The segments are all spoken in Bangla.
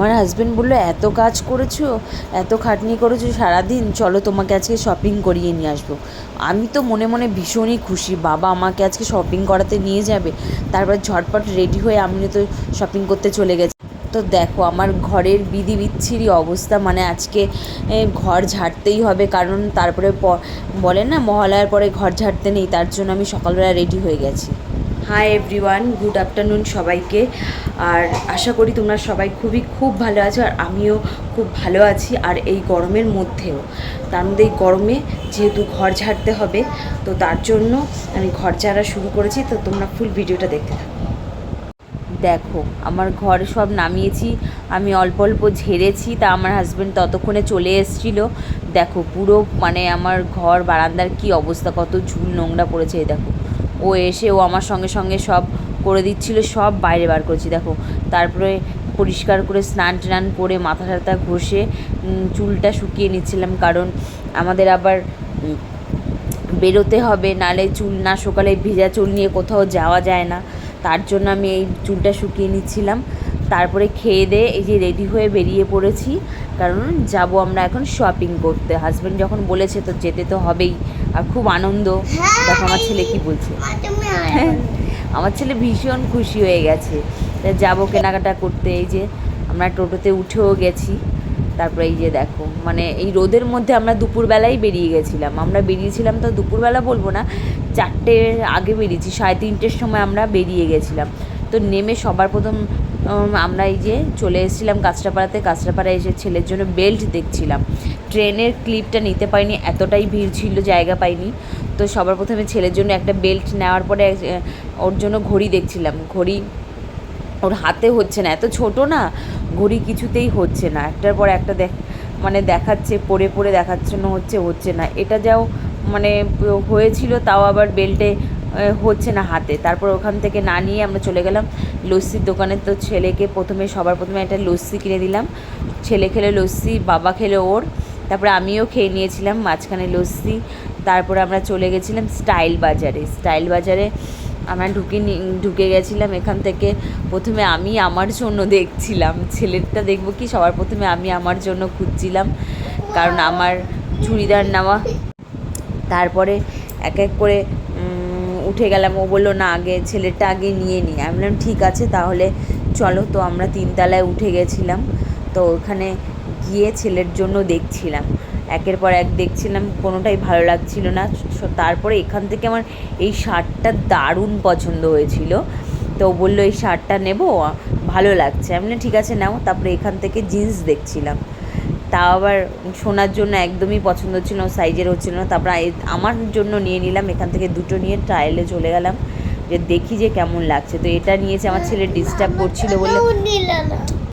আমার হাজব্যান্ড বললো, এত কাজ করেছো, এত খাটনি করেছো সারাদিন, চলো তোমাকে আজকে শপিং করিয়ে নিয়ে আসবো। আমি তো মনে মনে ভীষণই খুশি, বাবা আমাকে আজকে শপিং করাতে নিয়ে যাবে। তারপর ঝটপট রেডি হয়ে আমিও তো শপিং করতে চলে গেছি। তো দেখো আমার ঘরের বিধি বিচ্ছিরি অবস্থা, মানে আজকে ঘর ঝাড়তেই হবে, কারণ তারপরে বলে না মহালয়ার পরে ঘর ঝাড়তে নেই, তার জন্য আমি সকালবেলা রেডি হয়ে গেছি। হাই এভরিওয়ান, গুড আফটারনুন সবাইকে। আর আশা করি তোমরা সবাই খুব ভালো আছো, আর আমিও খুব ভালো আছি। আর এই গরমের মধ্যেও, তার মধ্যে এই গরমে যেহেতু ঘর ঝাড়তে হবে, তো তার জন্য আমি ঘর ঝাড়া শুরু করেছি। তো তোমরা ফুল ভিডিওটা দেখতে থাকো। দেখো আমার ঘর সব নামিয়েছি, আমি অল্প অল্প ঝেড়েছি, তা আমার হাজব্যান্ড ততক্ষণে চলে এসেছিলো। দেখো পুরো মানে আমার ঘর বারান্দার কি অবস্থা, কত ঝুল নোংরা পড়েছে। এই দেখো ও এসে ও আমার সঙ্গে সঙ্গে সব করে দিচ্ছিল, সব বাইরে বার করেছি। দেখো তারপরে পরিষ্কার করে স্নান টান করে মাথা টাথা ঘষে চুলটা শুকিয়ে নিচ্ছিলাম, কারণ আমাদের আবার বেরোতে হবে, নালে চুল না শুকালে ভেজা চুল নিয়ে কোথাও যাওয়া যায় না। তার জন্য আমি এই চুলটা শুকিয়ে নিচ্ছিলাম। তারপরে খেয়ে দিয়ে এই যে রেডি হয়ে বেরিয়ে পড়েছি, কারণ যাব আমরা এখন শপিং করতে। হাজব্যান্ড যখন বলেছে তো যেতে তো হবেই, আর খুব আনন্দ। দেখো আমার ছেলে কি বলছে, আমার ছেলে ভীষণ খুশি হয়ে গেছে। যাবো কেনাকাটা করতে। এই যে আমরা টোটোতে উঠেও গেছি। তারপরে এই যে দেখো, মানে এই রোদের মধ্যে আমরা দুপুরবেলায় বেরিয়ে গেছিলাম। আমরা বেরিয়েছিলাম তো দুপুরবেলা বলবো না, 4টের আগে বেরিয়েছি, 3:30টের সময় আমরা বেরিয়ে গেছিলাম। তো নেমে সবার প্রথম আমরা এই যে চলে এসেছিলাম কাঁচরাপাড়াতে। কাঁচরাপাড়ায় এসে ছেলের জন্য বেল্ট দেখছিলাম। ট্রেনের ক্লিপটা নিতে পারিনি, এতটাই ভিড় ছিল, জায়গা পাইনি। তো সবার প্রথমে ছেলের জন্য একটা বেল্ট নেওয়ার পরে ওর জন্য ঘড়ি দেখছিলাম। ঘড়ি ওর হাতে হচ্ছে না, এত ছোট না, ঘড়ি কিছুতেই হচ্ছে না, একটার পর একটা মানে দেখাচ্ছে, পরে পরে দেখাচ্ছে না, হচ্ছে না। এটা যাও মানে হয়েছিল, তাও আবার বেল্টে হচ্ছে না হাতে। তারপর ওখান থেকে না নিয়ে আমরা চলে গেলাম লস্যির দোকানে। তো ছেলেকে সবার প্রথমে একটা লস্যি কিনে দিলাম। ছেলে খেলে লস্যি, বাবা খেলে ওর, তারপরে আমিও খেয়ে নিয়েছিলাম মাঝখানে লস্যি। তারপরে আমরা চলে গেছিলাম স্টাইল বাজারে। স্টাইল বাজারে আমরা ঢুকে গেছিলাম। এখান থেকে প্রথমে আমি আমার জন্য দেখছিলাম, ছেলেরটা দেখবো কি, সবার প্রথমে আমি আমার জন্য খুঁজছিলাম, কারণ আমার চুড়িদার নেওয়া। তারপরে এক এক করে উঠে গেলাম। ও বললো না, আগে ছেলেরটা আগে নিয়ে নিই। আমি বললাম ঠিক আছে তাহলে চলো। তো আমরা 3তলায় উঠে গেছিলাম। তো ওখানে গিয়ে ছেলের জন্য দেখছিলাম, একের পর এক দেখছিলাম, কোনোটাই ভালো লাগছিল না। তারপরে এখান থেকে আমার এই শার্টটা দারুণ পছন্দ হয়েছিল। তো ও বললো এই শার্টটা নেবো, ভালো লাগছে। আমি বললাম ঠিক আছে নাও। তারপরে এখান থেকে জিন্স দেখছিলাম, তাও আবার শোনার জন্য একদমই পছন্দ ছিল না, সাইজের হচ্ছিল না। তারপর আমার জন্য নিয়ে নিলাম, এখান থেকে দুটো নিয়ে ট্রায়ালে চলে গেলাম যে দেখি যে কেমন লাগছে। তো এটা নিয়েছে, আমার ছেলে ডিস্টার্ব করছিল বলে,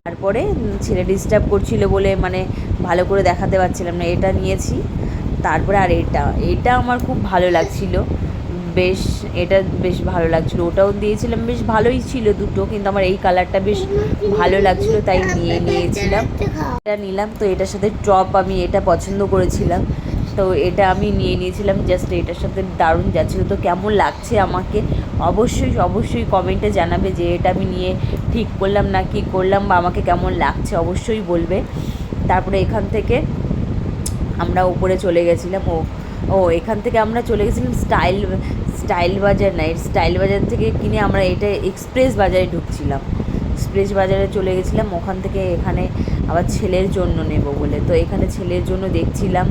তারপরে ছেলে ডিস্টার্ব করছিল বলে মানে ভালো করে দেখাতে পারছিলাম না, এটা নিয়েছি। তারপরে আর এটা আমার খুব ভালো লাগছিল, বেশ এটা বেশ ভালো লাগছিলো। ওটাও দিয়েছিলাম, বেশ ভালোই ছিল দুটো, কিন্তু আমার এই কালারটা বেশ ভালো লাগছিলো, তাই নিয়েছিলাম। এটা নিলাম। তো এটার সাথে টপ, আমি এটা পছন্দ করেছিলাম, তো এটা আমি নিয়েছিলাম। জাস্ট এটার সাথে দারুণ যাচ্ছিলো। তো কেমন লাগছে আমাকে অবশ্যই কমেন্টে জানাবে যে এটা আমি নিয়ে ঠিক করলাম না কি করলাম, বা আমাকে কেমন লাগছে অবশ্যই বলবে। তারপরে এখান থেকে আমরা উপরে চলে গেছিলাম। এখান থেকে আমরা চলে গেছিলাম স্টাইল বাজার। না, স্টাইল বাজার থেকে কিনে আমরা এটা এক্সপ্রেস বাজারে ঢুকছিলাম। এক্সপ্রেস বাজারে চলে গেছিলাম, ওখান থেকে এখানে আবার ছেলের জন্য নেব বলে। তো এখানে ছেলের জন্য দেখছিলাম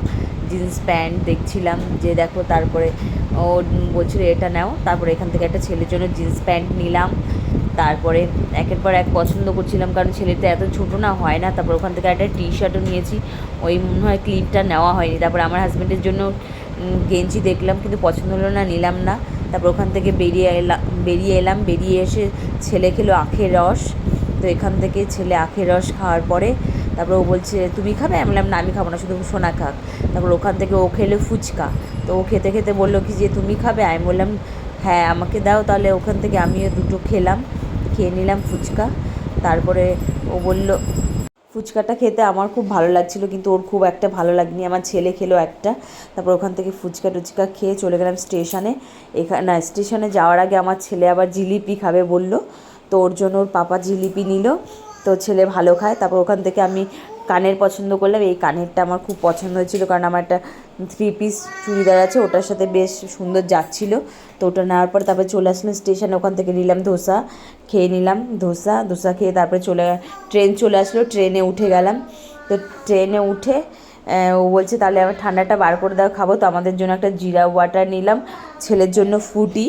জিন্স প্যান্ট দেখছিলাম, যে দেখো। তারপরে ও বলছিল এটা নাও। তারপরে এখান থেকে একটা ছেলের জন্য জিন্স প্যান্ট নিলাম। তারপরে একের পর এক পছন্দ করছিলাম, কারণ ছেলেটা এত ছোটো না, হয় না। তারপর ওখান থেকে একটা শার্টও নিয়েছি, ওই মনে হয় ক্লিপটা নেওয়া হয়নি। তারপর আমার হাজব্যান্ডের জন্য গেঞ্জি দেখলাম, কিন্তু পছন্দ হলো না, নিলাম না। তারপর ওখান থেকে বেরিয়ে এলাম। বেরিয়ে এসে ছেলে খেলো আখের রস। তো এখান থেকে ছেলে আখের রস খাওয়ার পরে তারপর ও বলছে তুমি খাবে? আমি বললাম না, আমি খাবো না, শুধু সোনা খাক। তারপর ওখান থেকে ও খেলো ফুচকা। তো ও খেতে খেতে বললো কি যে তুমি খাবে? আমি বললাম হ্যাঁ আমাকে দাও। তাহলে ওখান থেকে আমিও দুটো খেয়ে নিলাম ফুচকা। তারপরে ও বলল, ফুচকাটা খেতে আমার খুব ভালো লাগছিলো, কিন্তু ওর খুব একটা ভালো লাগেনি। আমার ছেলে খেলো একটা। তারপর ওখান থেকে ফুচকা টুচকা খেয়ে চলে গেলাম স্টেশনে। না, স্টেশনে যাওয়ার আগে আমার ছেলে আবার জিলিপি খাবে বলল, তো ওর জন্য ওর পাপা জিলিপি নিল। তো তো ছেলে ভালো খায়। তারপর ওখান থেকে আমি কানের পছন্দ করলাম, এই কানেরটা আমার খুব পছন্দ হয়েছিল, কারণ আমার একটা 3 পিস চুড়িদার আছে, ওটার সাথে বেশ সুন্দর যাচ্ছিলো। তো ওটা নেওয়ার পর তারপরে চলে আসলাম স্টেশনে, ওখান থেকে নিলাম ধোসা, খেয়ে নিলাম ধোসা খেয়ে তারপরে ট্রেন চলে আসলো, ট্রেনে উঠে গেলাম। তো ট্রেনে উঠে ও বলছে তাহলে আবার ঠান্ডাটা বার করে দাও খাবো। তো আমাদের জন্য একটা জিরা ওয়াটার নিলাম, ছেলের জন্য ফ্রুটি।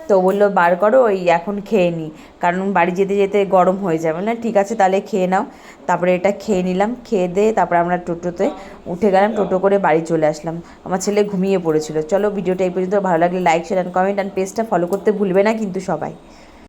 তো বললো বার করো, ওই এখন খেয়ে নিই, কারণ বাড়ি যেতে যেতে গরম হয়ে যাবে। না ঠিক আছে তাহলে খেয়ে নাও। তারপরে এটা খেয়ে নিলাম, খেয়ে দিয়ে তারপরে আমরা টোটোতে উঠে গেলাম, টোটো করে বাড়ি চলে আসলাম। আমার ছেলে ঘুমিয়ে পড়েছিল। চলো ভিডিওটা এই পর্যন্ত, ভালো লাগলে like share and comment, and পেজটা ফলো করতে ভুলবে না কিন্তু সবাই।